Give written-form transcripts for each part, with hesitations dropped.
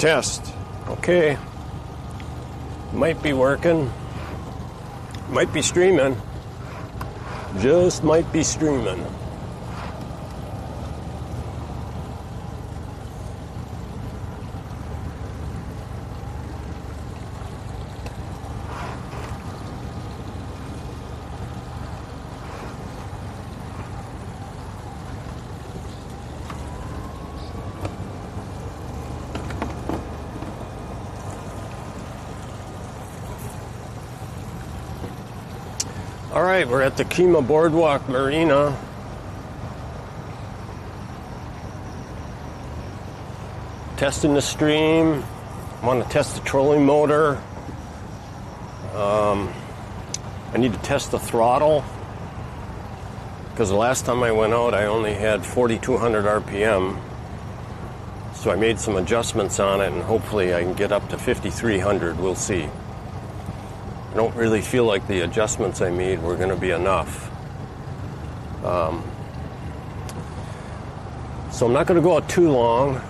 Test. Okay. Might be working. Might be streaming. Just might be streaming. All right, we're at the Kemah Boardwalk Marina. Testing the stream. I want to test the trolling motor. I need to test the throttle because the last time I went out I only had 4,200 RPM. So I made some adjustments on it and hopefully I can get up to 5,300. We'll see. I don't really feel like the adjustments I made were going to be enough. So I'm not going to go out too long.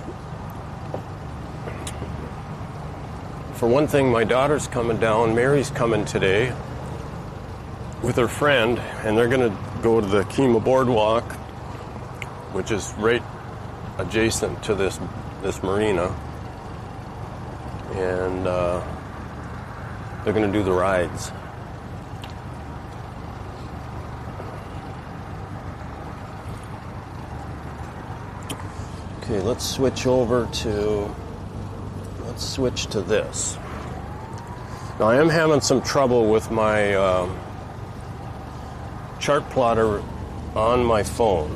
For one thing, my daughter's coming down. Mary's coming today with her friend, and they're going to go to the Kemah Boardwalk, which is right adjacent to this marina. And they're going to do the rides. Okay, let's switch to this. Now I am having some trouble with my Chartplotter on my phone.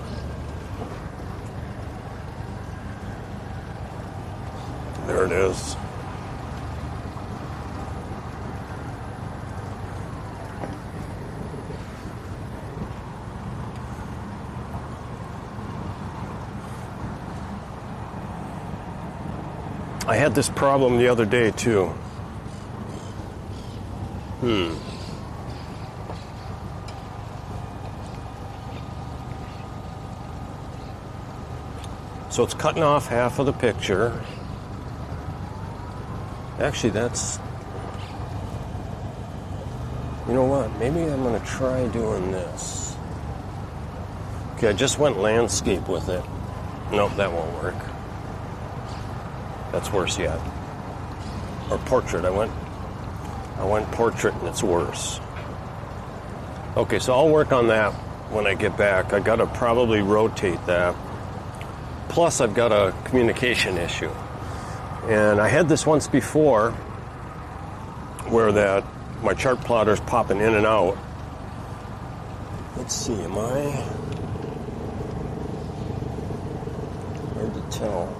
There it is. I had this problem the other day too. So it's cutting off half of the picture. Actually, that's... You know what? Maybe I'm going to try doing this. Okay, I just went landscape with it. Nope, that won't work. That's worse yet. Or portrait. I went portrait and it's worse. Okay, so I'll work on that when I get back. I gotta probably rotate that. Plus I've got a communication issue. And I had this once before where my chart plotter's popping in and out. Let's see, am I? Hard to tell.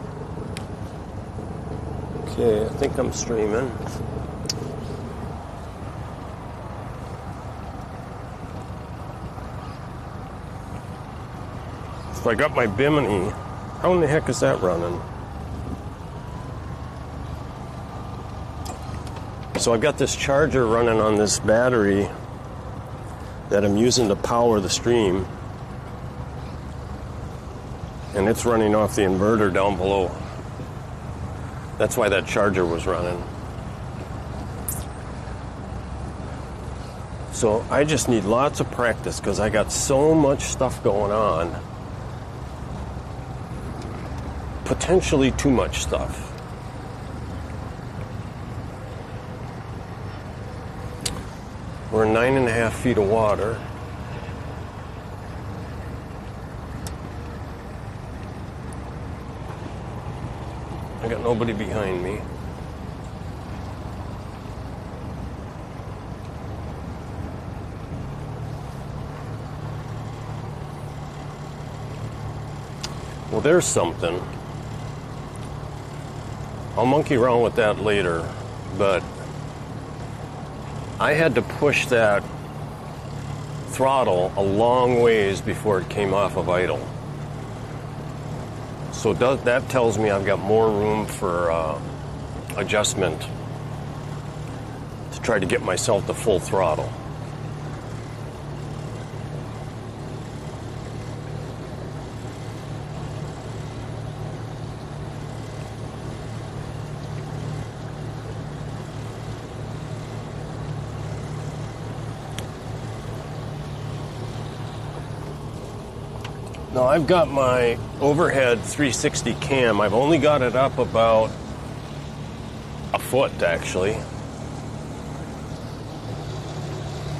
Okay, I think I'm streaming. So I got my Bimini. How in the heck is that running? So I've got this charger running on this battery that I'm using to power the stream. And it's running off the inverter down below. That's why that charger was running. So I just need lots of practice because I got so much stuff going on. Potentially too much stuff. We're in 9.5 feet of water. I got nobody behind me. Well, there's something. I'll monkey around with that later, but I had to push that throttle a long ways before it came off of idle. So that tells me I've got more room for adjustment to try to get myself to full throttle. Now I've got my overhead 360 cam. I've only got it up about a foot actually.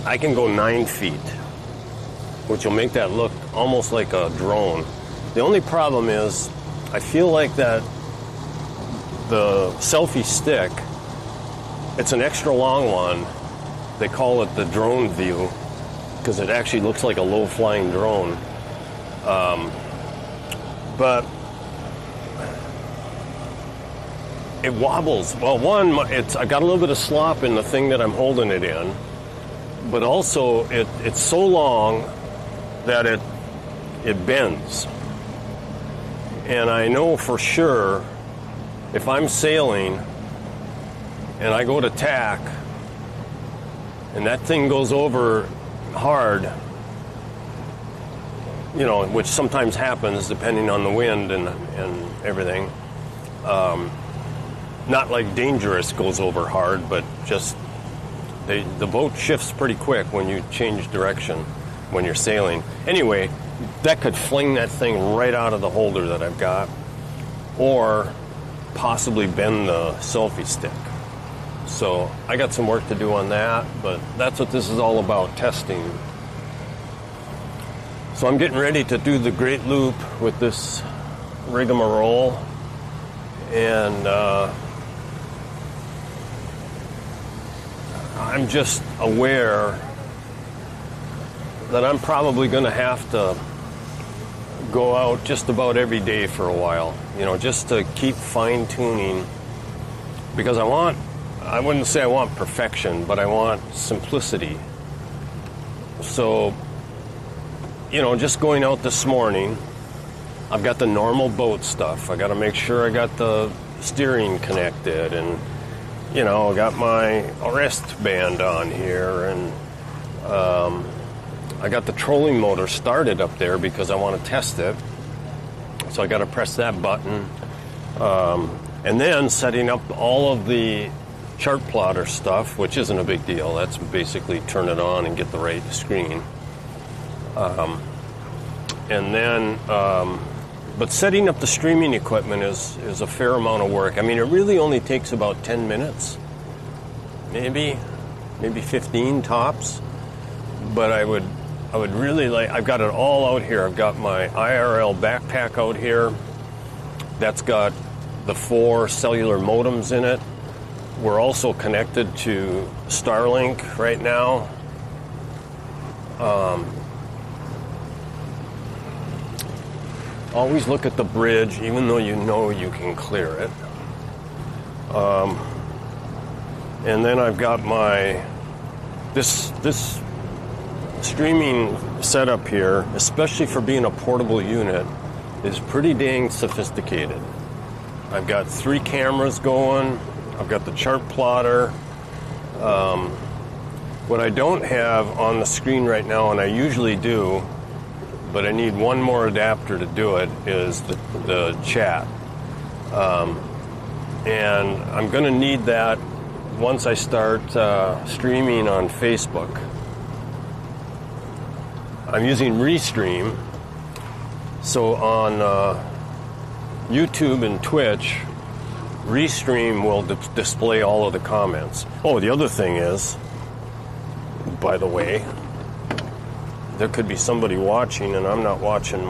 I can go 9 feet, which will make that look almost like a drone. The only problem is I feel like that the selfie stick, it's an extra long one. They call it the drone view because it actually looks like a low-flying drone. But it wobbles. Well, one, I got a little bit of slop in the thing that I'm holding it in, but also it's so long that it bends. And I know for sure if I'm sailing and I go to tack and that thing goes over hard, you know, which sometimes happens depending on the wind and everything. Not like dangerous goes over hard, but just the boat shifts pretty quick when you change direction when you're sailing. Anyway, that could fling that thing right out of the holder that I've got, or possibly bend the selfie stick. So I got some work to do on that, but that's what this is all about, testing. So I'm getting ready to do the great loop with this rigmarole, and I'm just aware that I'm probably going to have to go out just about every day for a while, you know, just to keep fine-tuning, because I wouldn't say I want perfection, but I want simplicity. So, you know, just going out this morning, I've got the normal boat stuff. I got to make sure I got the steering connected, and, you know, I got my wristband on here, and I got the trolling motor started up there because I want to test it. So I got to press that button. And then setting up all of the Chartplotter stuff, which isn't a big deal. That's basically turn it on and get the right screen. And then, but setting up the streaming equipment is a fair amount of work. I mean, it really only takes about 10 minutes, maybe 15 tops. But I would really like, I've got it all out here. I've got my IRL backpack out here. That's got the 4 cellular modems in it. We're also connected to Starlink right now. Always look at the bridge, even though you know you can clear it. And then I've got my, this streaming setup here, especially for being a portable unit, is pretty dang sophisticated. I've got 3 cameras going. I've got the Chartplotter. What I don't have on the screen right now, and I usually do, but I need one more adapter to do it, is the chat. And I'm going to need that once I start streaming on Facebook. I'm using Restream. So on YouTube and Twitch, Restream will display all of the comments. Oh, the other thing is, by the way, there could be somebody watching and I'm not watching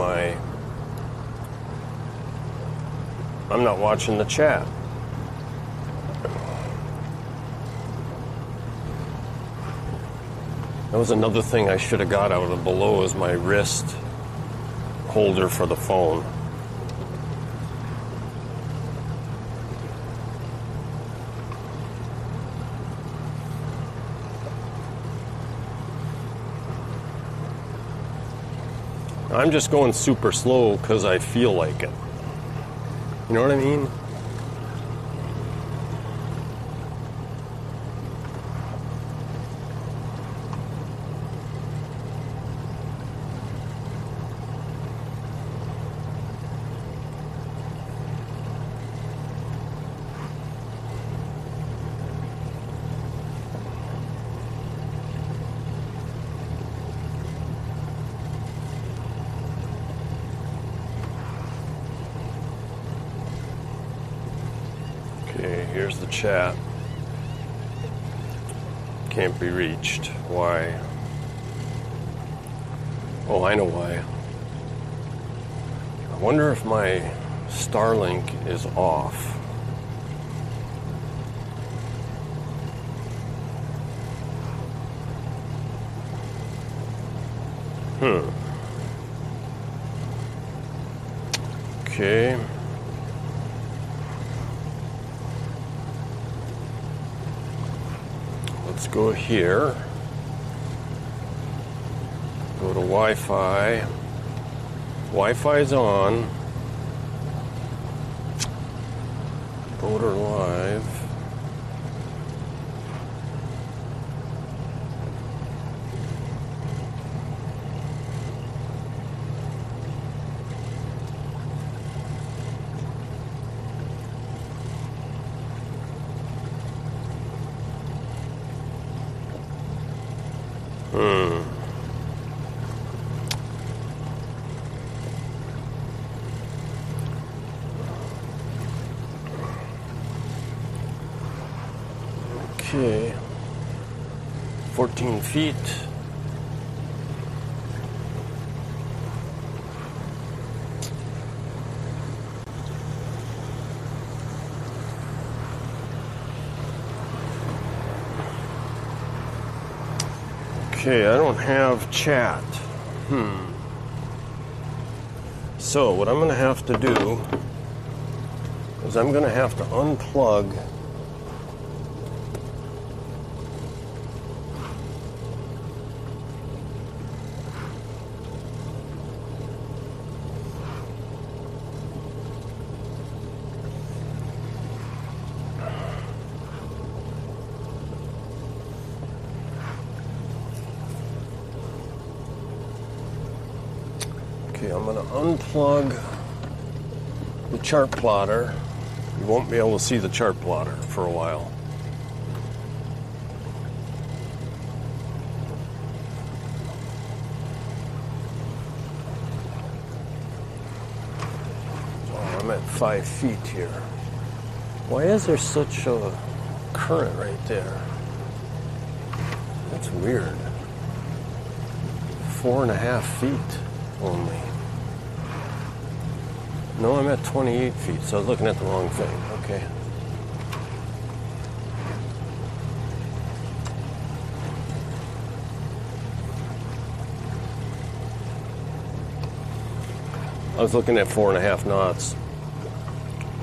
the chat. That was another thing I should have got out of below, is my wrist holder for the phone. I'm just going super slow because I feel like it. You know what I mean? Okay, here's the chat. Can't be reached. Why? Oh, I know why. I wonder if my Starlink is off. Okay. Let's go here. Go to Wi-Fi. Wi-Fi's on. Boater Live. Okay. 14 feet. Okay, I don't have chat. So what I'm going to have to do is I'm going to have to unplug I'm going to unplug the Chartplotter. You won't be able to see the Chartplotter for a while. Oh, I'm at 5 feet here. Why is there such a current right there? That's weird. 4.5 feet only. No, I'm at 28 feet, so I was looking at the wrong thing. Okay. I was looking at 4.5 knots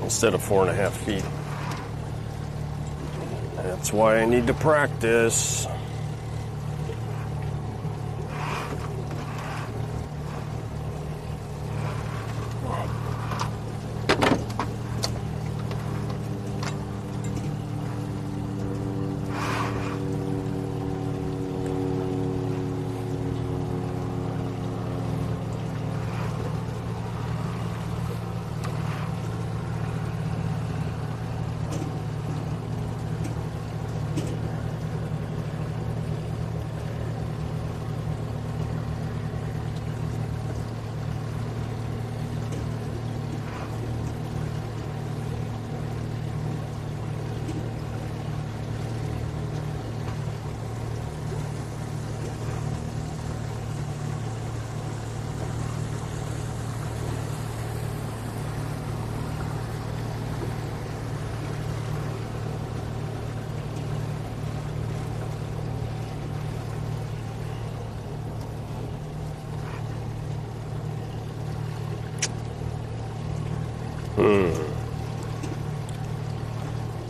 instead of 4.5 feet. That's why I need to practice.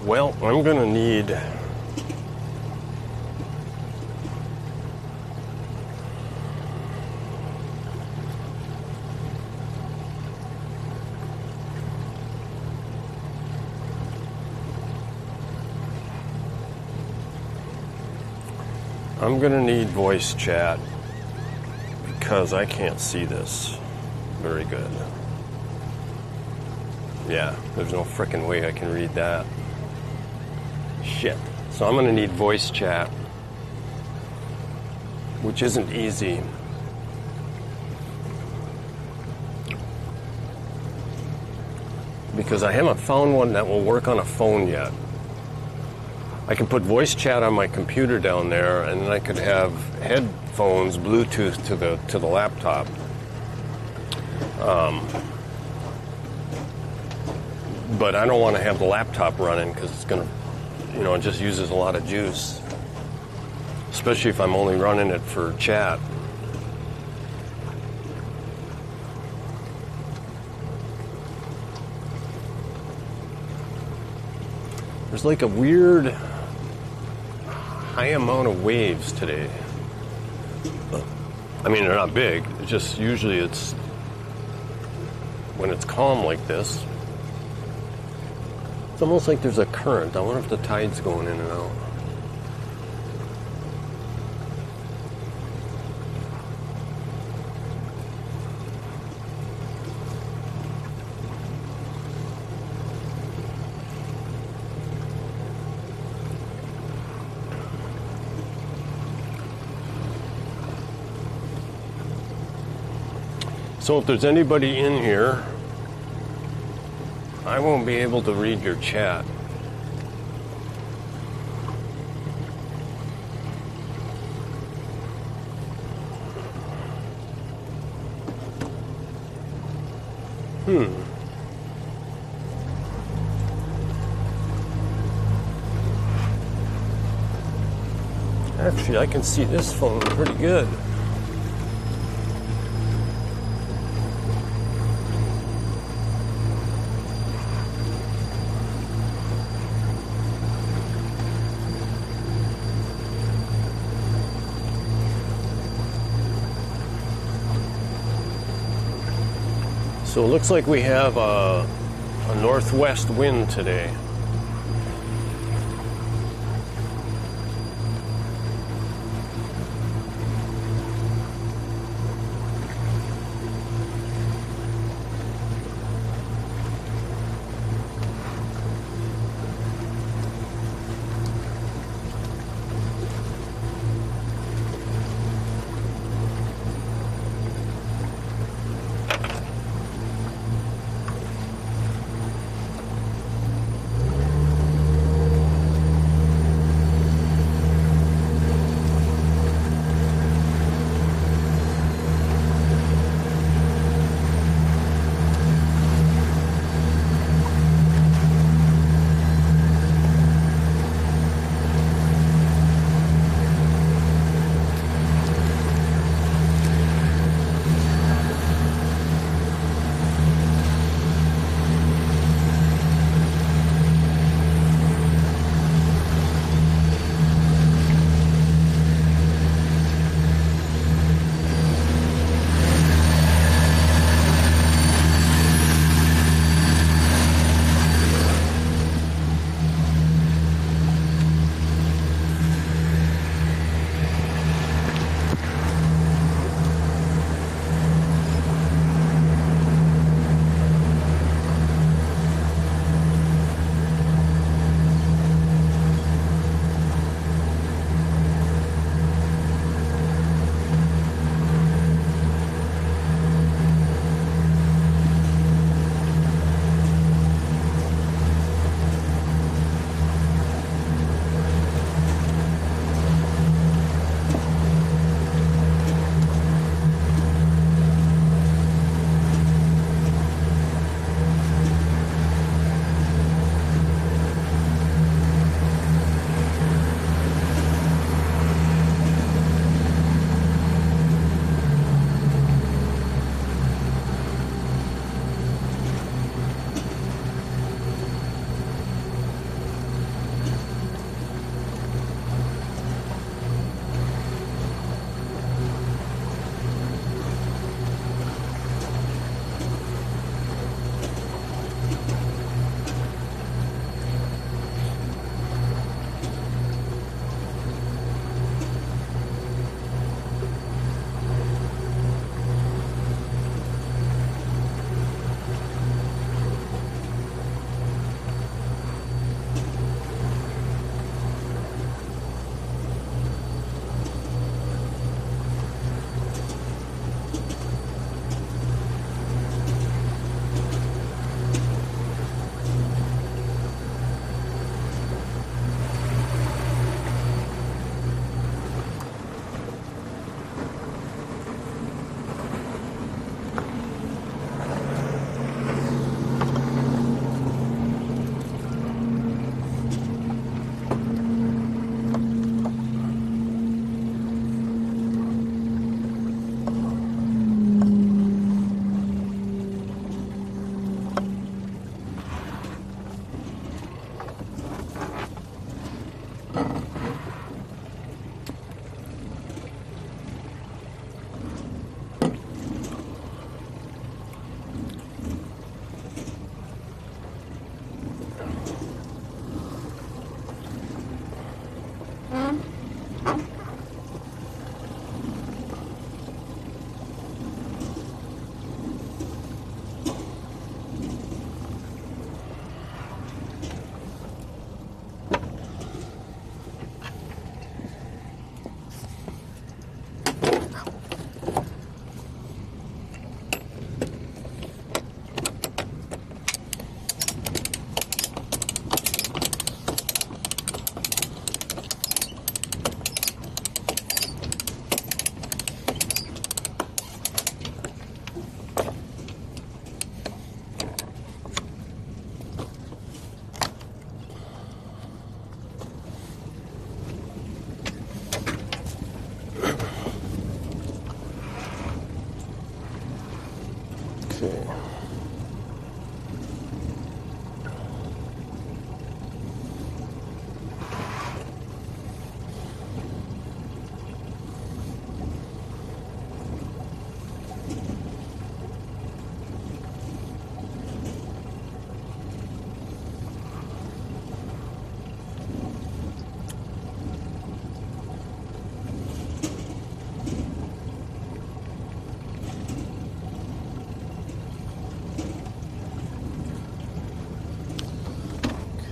Well, I'm going to need voice chat because I can't see this very good. Yeah, there's no frickin' way I can read that. Shit. So I'm going to need voice chat, which isn't easy. because I haven't found one that will work on a phone yet. I can put voice chat on my computer down there, and then I could have headphones Bluetooth to the laptop. But I don't want to have the laptop running because it's going to, it just uses a lot of juice, especially if I'm only running it for chat. There's like a weird high amount of waves today. I mean, they're not big. It's just usually it's when it's calm like this. It's almost like there's a current. I wonder if the tide's going in and out. So if there's anybody in here, I won't be able to read your chat. Actually, I can see this phone pretty good. So it looks like we have a northwest wind today.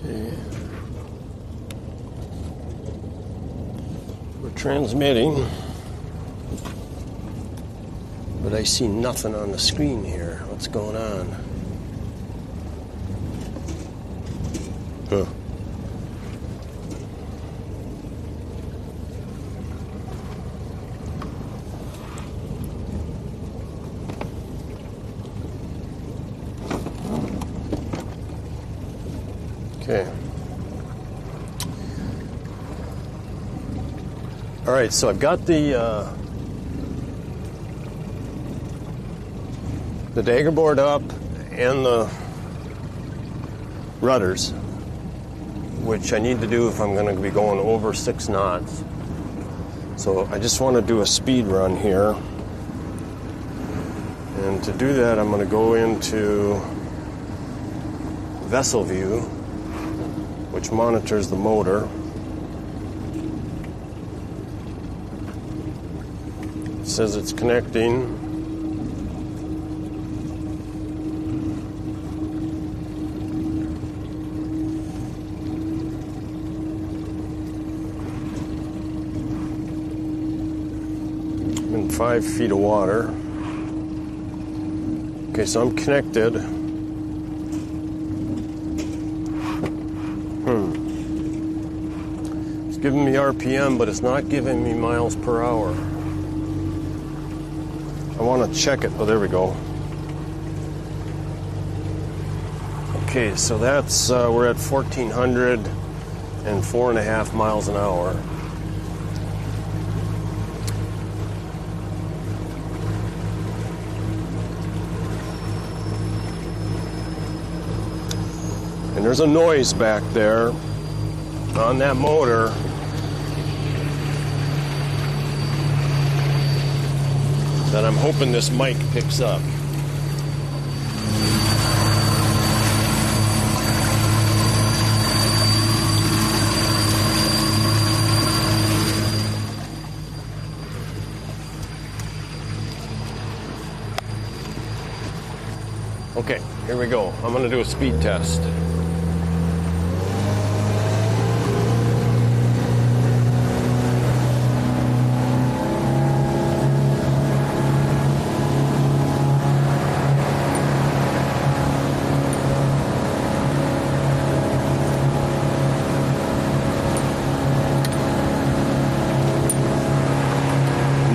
Okay. We're transmitting, but I see nothing on the screen here. What's going on? Huh. Okay. All right, so I've got the dagger board up and the rudders, which I need to do if I'm going to be going over 6 knots. So I just want to do a speed run here. And to do that, I'm going to go into vessel view, which monitors the motor. It says it's connecting. I'm in 5 feet of water. Okay, so I'm connected. It's giving me RPM, but it's not giving me miles per hour. I want to check it. Oh, there we go. Okay, so that's, we're at 1,400 and 4.5 miles an hour. And there's a noise back there on that motor. That I'm hoping this mic picks up. Okay, here we go. I'm going to do a speed test.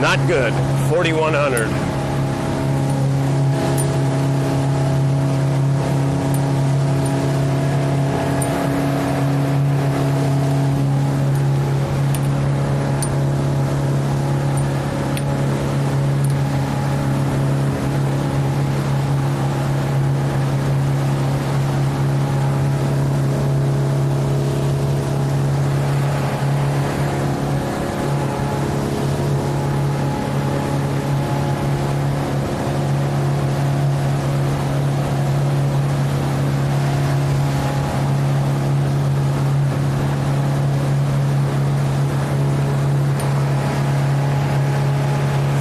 Not good. 4,100.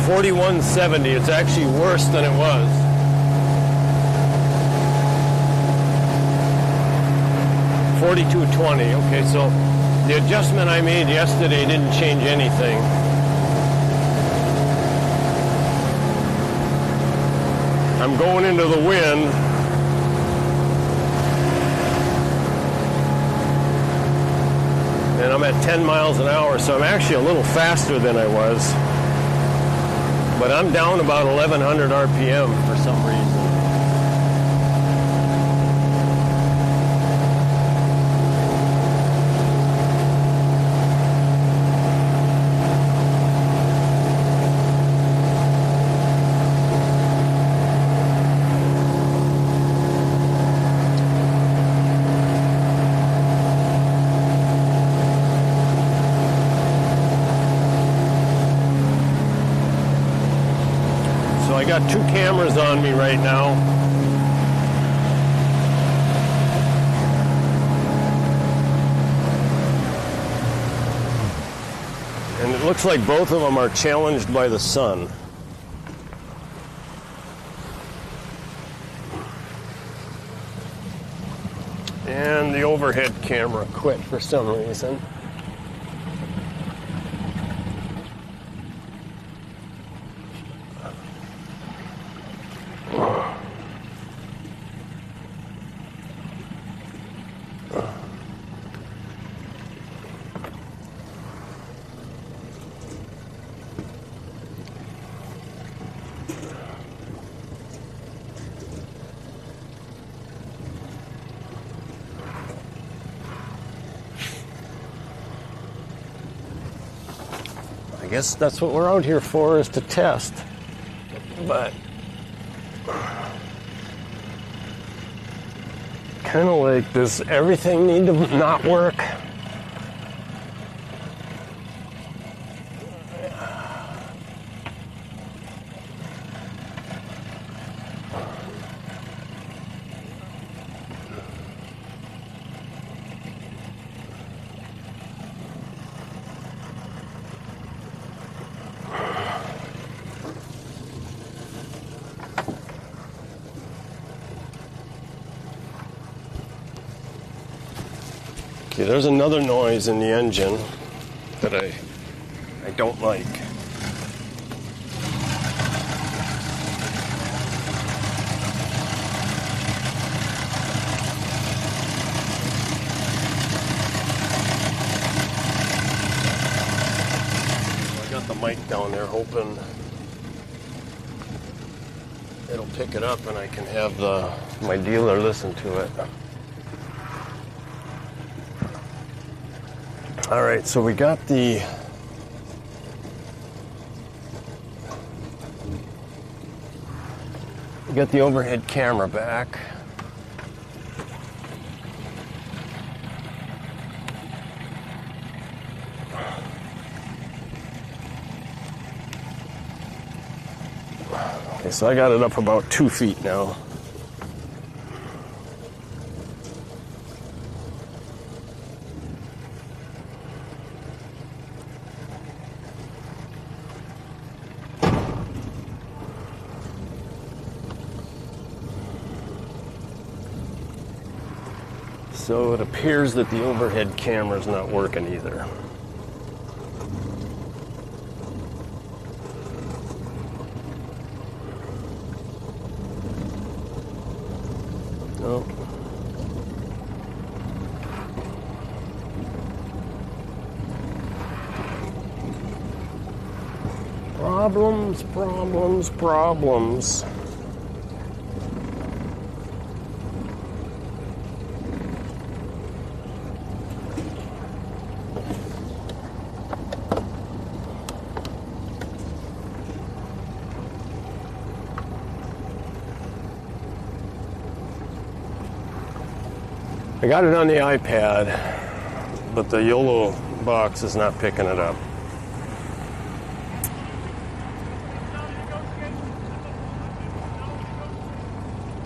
$41.70. It's actually worse than it was. $42.20. Okay, so the adjustment I made yesterday didn't change anything. I'm going into the wind. And I'm at 10 miles an hour, so I'm actually a little faster than I was. But I'm down about 1,100 RPM for some reason. I got 2 cameras on me right now. And it looks like both of them are challenged by the sun. And the overhead camera quit for some reason. I guess that's what we're out here for, is to test. But kind of like, does everything need to not work? Okay, there's another noise in the engine that I don't like. I got the mic down there hoping it'll pick it up and I can have my dealer listen to it. All right, so we got the overhead camera back. Okay, so I got it up about 2 feet now. So it appears that the overhead camera is not working either. Nope. Problems, problems, problems. I got it on the iPad, but the YOLO box is not picking it up.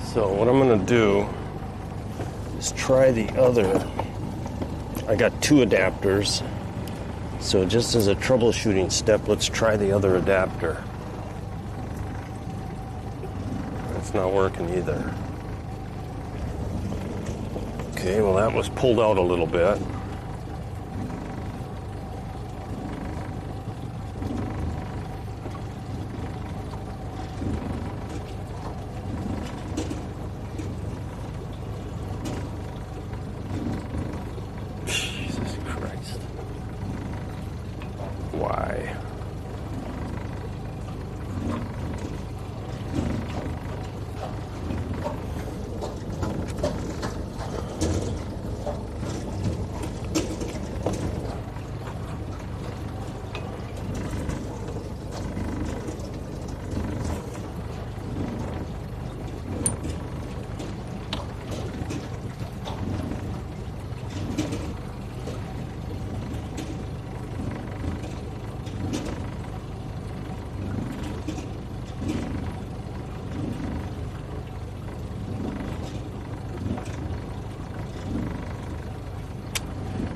So what I'm going to do is try the other. I got 2 adapters. So just as a troubleshooting step, let's try the other adapter. It's not working either. Okay, well that was pulled out a little bit. Jesus Christ. Why?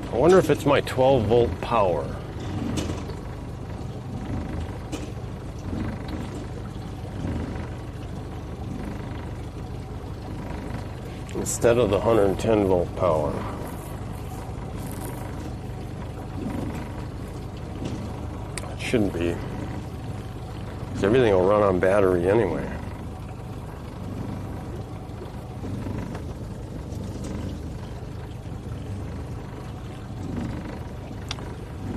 I wonder if it's my 12-volt power. instead of the 110 volt power. It shouldn't be, because everything will run on battery anyway.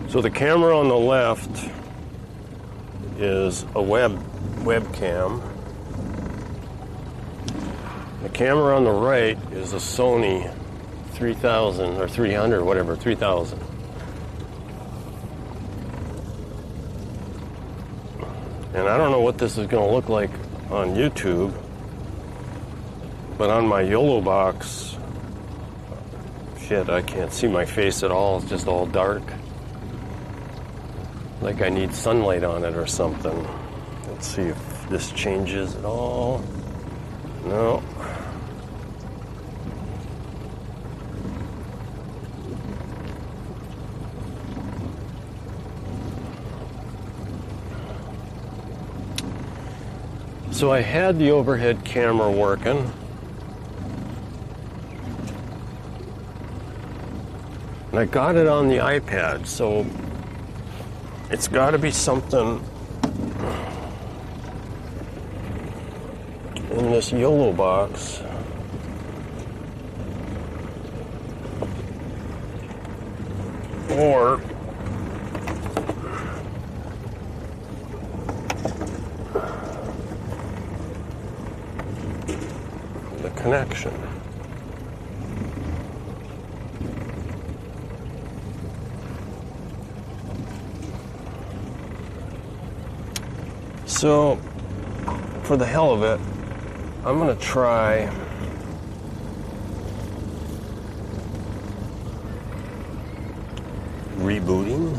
So the camera on the left is a webcam. The camera on the right is a Sony 3000 or 300, whatever, 3000. And I don't know what this is going to look like on YouTube, but on my YOLO box, shit, I can't see my face at all. It's just all dark. Like I need sunlight on it or something. Let's see if this changes at all. No. So I had the overhead camera working. And I got it on the iPad, so it's got to be something in this YOLO box. Or the connection. So, for the hell of it, I'm going to try rebooting.